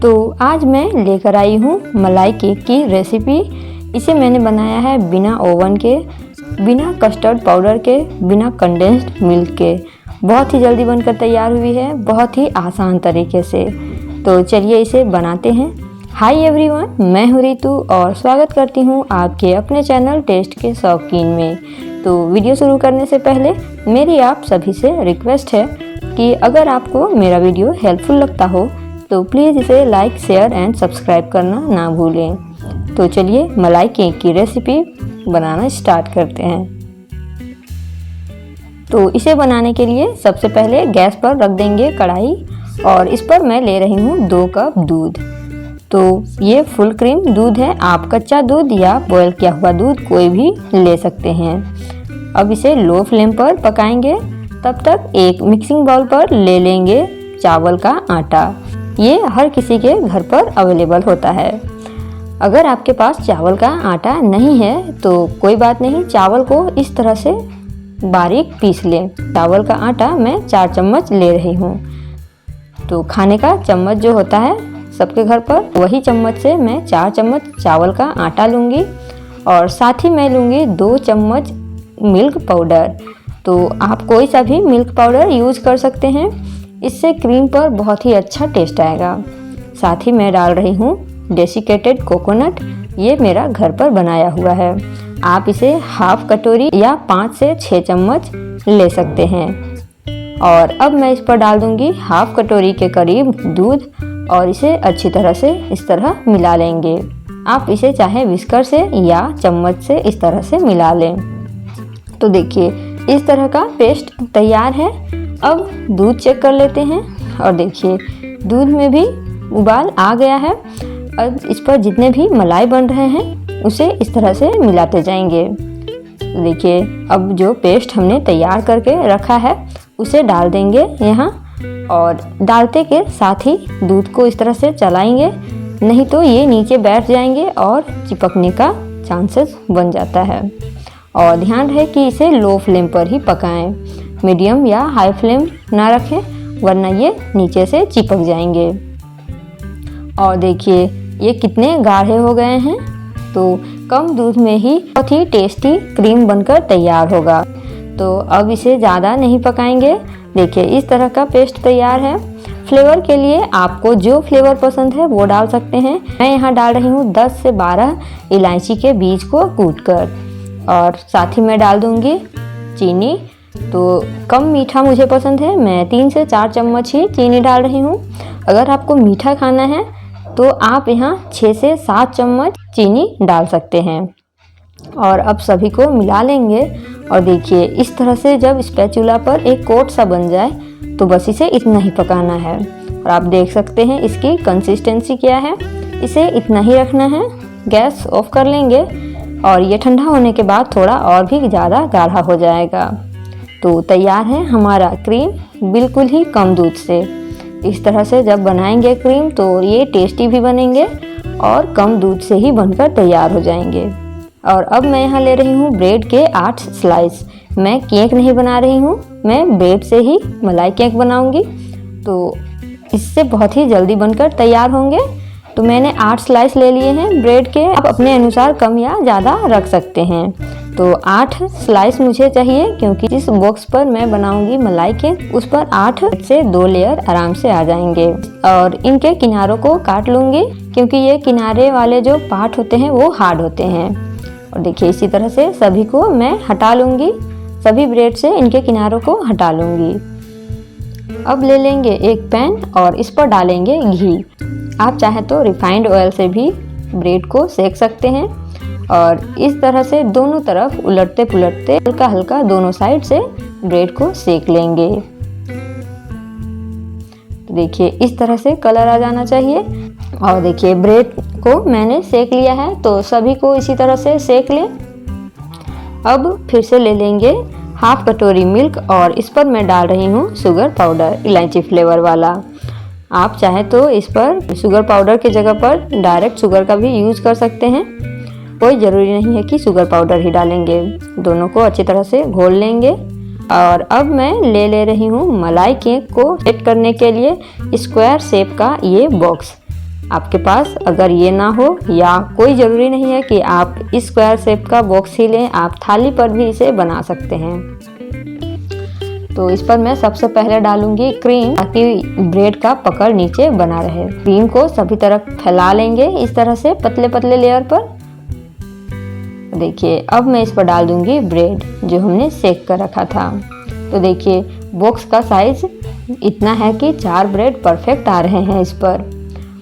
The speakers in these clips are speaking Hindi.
तो आज मैं लेकर आई हूँ मलाई केक की रेसिपी। इसे मैंने बनाया है बिना ओवन के, बिना कस्टर्ड पाउडर के, बिना कंडेंस्ड मिल्क के। बहुत ही जल्दी बनकर तैयार हुई है, बहुत ही आसान तरीके से। तो चलिए इसे बनाते हैं। हाय एवरीवन, मैं हूँ रितु और स्वागत करती हूँ आपके अपने चैनल टेस्ट के शौकीन में। तो वीडियो शुरू करने से पहले मेरी आप सभी से रिक्वेस्ट है कि अगर आपको मेरा वीडियो हेल्पफुल लगता हो तो प्लीज़ इसे लाइक, शेयर एंड सब्सक्राइब करना ना भूलें। तो चलिए मलाई केक की रेसिपी बनाना स्टार्ट करते हैं। तो इसे बनाने के लिए सबसे पहले गैस पर रख देंगे कढ़ाई और इस पर मैं ले रही हूँ 2 कप दूध। तो ये फुल क्रीम दूध है, आप कच्चा दूध या बॉयल किया हुआ दूध कोई भी ले सकते हैं। अब इसे लो फ्लेम पर पकाएंगे। तब तक एक मिक्सिंग बाउल पर ले लेंगे चावल का आटा। ये हर किसी के घर पर अवेलेबल होता है। अगर आपके पास चावल का आटा नहीं है तो कोई बात नहीं, चावल को इस तरह से बारीक पीस लें। चावल का आटा मैं 4 चम्मच ले रही हूँ। तो खाने का चम्मच जो होता है सबके घर पर, वही चम्मच से मैं 4 चम्मच चावल का आटा लूँगी और साथ ही मैं लूँगी 2 चम्मच मिल्क पाउडर। तो आप कोई सा भी मिल्क पाउडर यूज कर सकते हैं, इससे क्रीम पर बहुत ही अच्छा टेस्ट आएगा। साथ ही मैं डाल रही हूँ डेसिकेटेड कोकोनट, ये मेरा घर पर बनाया हुआ है। आप इसे हाफ कटोरी या 5 से 6 चम्मच ले सकते हैं। और अब मैं इस पर डाल दूँगी हाफ कटोरी के करीब दूध और इसे अच्छी तरह से इस तरह मिला लेंगे। आप इसे चाहे विस्कर से या चम्मच से इस तरह से मिला लें। तो देखिए इस तरह का पेस्ट तैयार है। अब दूध चेक कर लेते हैं और देखिए दूध में भी उबाल आ गया है। अब इस पर जितने भी मलाई बन रहे हैं उसे इस तरह से मिलाते जाएंगे। देखिए अब जो पेस्ट हमने तैयार करके रखा है उसे डाल देंगे यहाँ और डालते के साथ ही दूध को इस तरह से चलाएंगे, नहीं तो ये नीचे बैठ जाएंगे और चिपकने का चांसेस बन जाता है। और ध्यान रहे कि इसे लो फ्लेम पर ही पकाएं, मीडियम या हाई फ्लेम ना रखें वरना ये नीचे से चिपक जाएंगे। और देखिए ये कितने गाढ़े हो गए हैं। तो कम दूध में ही बहुत ही टेस्टी क्रीम बनकर तैयार होगा। तो अब इसे ज़्यादा नहीं पकाएंगे। देखिए इस तरह का पेस्ट तैयार है। फ्लेवर के लिए आपको जो फ्लेवर पसंद है वो डाल सकते हैं। मैं यहाँ डाल रही हूँ 10 से 12 इलायची के बीज को कूटकर और साथ ही मैं डाल दूँगी चीनी। तो कम मीठा मुझे पसंद है, मैं 3 से 4 चम्मच ही चीनी डाल रही हूँ। अगर आपको मीठा खाना है तो आप यहाँ 6 से 7 चम्मच चीनी डाल सकते हैं। और अब सभी को मिला लेंगे और देखिए इस तरह से जब स्पैचुला पर एक कोट सा बन जाए तो बस इसे इतना ही पकाना है। और आप देख सकते हैं इसकी कंसिस्टेंसी क्या है, इसे इतना ही रखना है। गैस ऑफ कर लेंगे और ये ठंडा होने के बाद थोड़ा और भी ज़्यादा गाढ़ा हो जाएगा। तो तैयार है हमारा क्रीम बिल्कुल ही कम दूध से। इस तरह से जब बनाएंगे क्रीम तो ये टेस्टी भी बनेंगे और कम दूध से ही बनकर तैयार हो जाएंगे। और अब मैं यहाँ ले रही हूँ ब्रेड के 8 स्लाइस। मैं केक नहीं बना रही हूँ, मैं ब्रेड से ही मलाई केक बनाऊँगी। तो इससे बहुत ही जल्दी बनकर तैयार होंगे। तो मैंने 8 स्लाइस ले लिए हैं ब्रेड के, आप अपने अनुसार कम या ज़्यादा रख सकते हैं। तो 8 स्लाइस मुझे चाहिए क्योंकि जिस बॉक्स पर मैं बनाऊंगी मलाई केक उस पर 8 से 2 लेयर आराम से आ जाएंगे। और इनके किनारों को काट लूँगी क्योंकि ये किनारे वाले जो पार्ट होते हैं वो हार्ड होते हैं। और देखिए इसी तरह से सभी को मैं हटा लूँगी, सभी ब्रेड से इनके किनारों को हटा लूँगी। अब ले लेंगे एक पैन और इस पर डालेंगे घी। आप चाहे तो रिफाइंड ऑयल से भी ब्रेड को सेक सकते हैं। और इस तरह से दोनों तरफ उलटते पुलटते हल्का हल्का दोनों साइड से ब्रेड को सेक लेंगे। तो देखिए इस तरह से कलर आ जाना चाहिए। और देखिए ब्रेड को मैंने सेक लिया है, तो सभी को इसी तरह से सेक लें। अब फिर से ले लेंगे हाफ कटोरी मिल्क और इस पर मैं डाल रही हूँ शुगर पाउडर, इलायची फ्लेवर वाला। आप चाहे तो इस पर शुगर पाउडर की जगह पर डायरेक्ट शुगर का भी यूज़ कर सकते हैं, कोई ज़रूरी नहीं है कि शुगर पाउडर ही डालेंगे। दोनों को अच्छी तरह से घोल लेंगे। और अब मैं ले रही हूँ मलाई केक को सेट करने के लिए स्क्वायर शेप का ये बॉक्स। आपके पास अगर ये ना हो, या कोई ज़रूरी नहीं है कि आप इस स्क्वायर शेप का बॉक्स ही लें, आप थाली पर भी इसे बना सकते हैं। तो इस पर मैं सबसे पहले डालूंगी क्रीम, ताकि ब्रेड का पकड़ नीचे बना रहे। क्रीम को सभी तरफ फैला लेंगे इस तरह से पतले पतले लेयर पर। देखिए अब मैं इस पर डाल दूंगी ब्रेड जो हमने सेक कर रखा था। तो देखिए बॉक्स का साइज इतना है कि 4 ब्रेड परफेक्ट आ रहे हैं इस पर।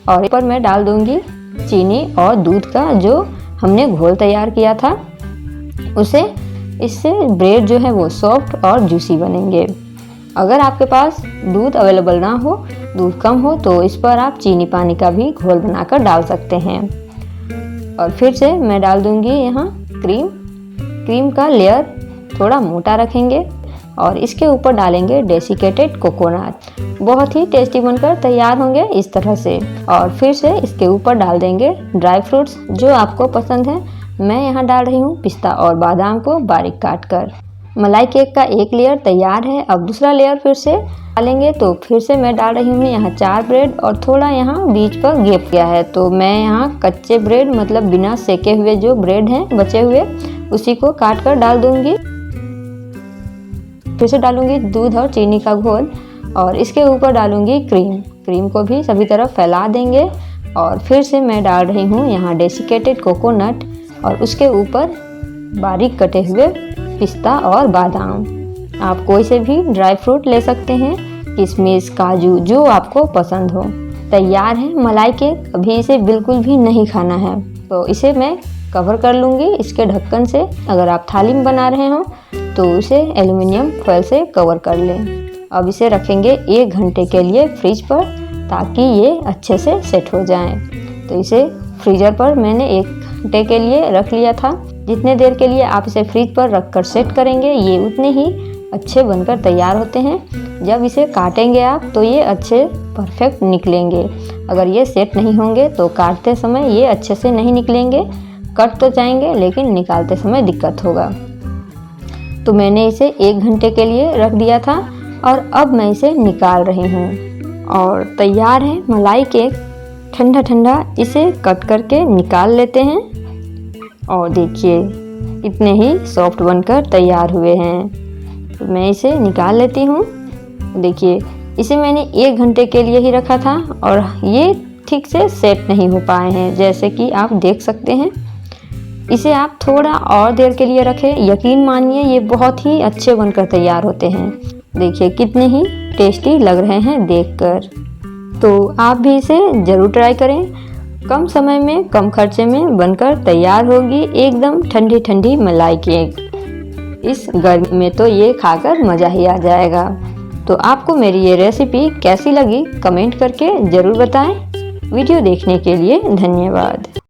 और इस पर मैं डाल दूंगी चीनी और दूध का जो हमने घोल तैयार किया था उसे। इससे ब्रेड जो है वो सॉफ्ट और जूसी बनेंगे। अगर आपके पास दूध अवेलेबल ना हो, दूध कम हो, तो इस पर आप चीनी पानी का भी घोल बनाकर डाल सकते हैं। और फिर से मैं डाल दूंगी यहाँ क्रीम का लेयर थोड़ा मोटा रखेंगे और इसके ऊपर डालेंगे डेसिकेटेड कोकोनट। बहुत ही टेस्टी बनकर तैयार होंगे इस तरह से। और फिर से इसके ऊपर डाल देंगे ड्राई फ्रूट्स जो आपको पसंद है। मैं यहाँ डाल रही हूँ पिस्ता और बादाम को बारीक काट कर। मलाई केक का एक लेयर तैयार है। अब दूसरा लेयर फिर से डालेंगे। तो फिर से मैं डाल रही हूँ यहाँ 4 ब्रेड और थोड़ा यहाँ बीच पर गैप किया है। तो मैं यहाँ कच्चे ब्रेड मतलब बिना सेके हुए जो ब्रेड हैं बचे हुए उसी को काट कर डाल दूंगी। फिर से डालूंगी दूध और चीनी का घोल और इसके ऊपर डालूंगी क्रीम को भी सभी तरफ फैला देंगे। और फिर से मैं डाल रही हूँ यहाँ डेसिकेटेड कोकोनट और उसके ऊपर बारीक कटे हुए पिस्ता और बादाम। आप कोई से भी ड्राई फ्रूट ले सकते हैं, किशमिश, काजू, जो आपको पसंद हो। तैयार है मलाई केक। अभी इसे बिल्कुल भी नहीं खाना है। तो इसे मैं कवर कर लूँगी इसके ढक्कन से। अगर आप थाली में बना रहे हो तो इसे एल्युमिनियम फॉयल से कवर कर लें। अब इसे रखेंगे 1 घंटे के लिए फ्रिज पर, ताकि ये अच्छे से सेट हो जाएं। तो इसे फ्रीजर पर मैंने 1 घंटे के लिए रख लिया था। जितने देर के लिए आप इसे फ्रिज पर रखकर सेट करेंगे ये उतने ही अच्छे बनकर तैयार होते हैं। जब इसे काटेंगे आप तो ये अच्छे परफेक्ट निकलेंगे। अगर ये सेट नहीं होंगे तो काटते समय ये अच्छे से नहीं निकलेंगे। कट तो जाएंगे लेकिन निकालते समय दिक्कत होगा। तो मैंने इसे 1 घंटे के लिए रख दिया था और अब मैं इसे निकाल रही हूँ। और तैयार है मलाई केक। ठंडा ठंडा इसे कट करके निकाल लेते हैं। और देखिए इतने ही सॉफ्ट बनकर तैयार हुए हैं। तो मैं इसे निकाल लेती हूँ। देखिए इसे मैंने 1 घंटे के लिए ही रखा था और ये ठीक से सेट नहीं हो पाए हैं, जैसे कि आप देख सकते हैं। इसे आप थोड़ा और देर के लिए रखें, यकीन मानिए ये बहुत ही अच्छे बनकर तैयार होते हैं। देखिए कितने ही टेस्टी लग रहे हैं देखकर। तो आप भी इसे ज़रूर ट्राई करें। कम समय में कम खर्चे में बनकर तैयार होगी एकदम ठंडी ठंडी मलाई केक। इस गर्मी में तो ये खाकर मज़ा ही आ जाएगा। तो आपको मेरी ये रेसिपी कैसी लगी कमेंट करके ज़रूर बताएं। वीडियो देखने के लिए धन्यवाद।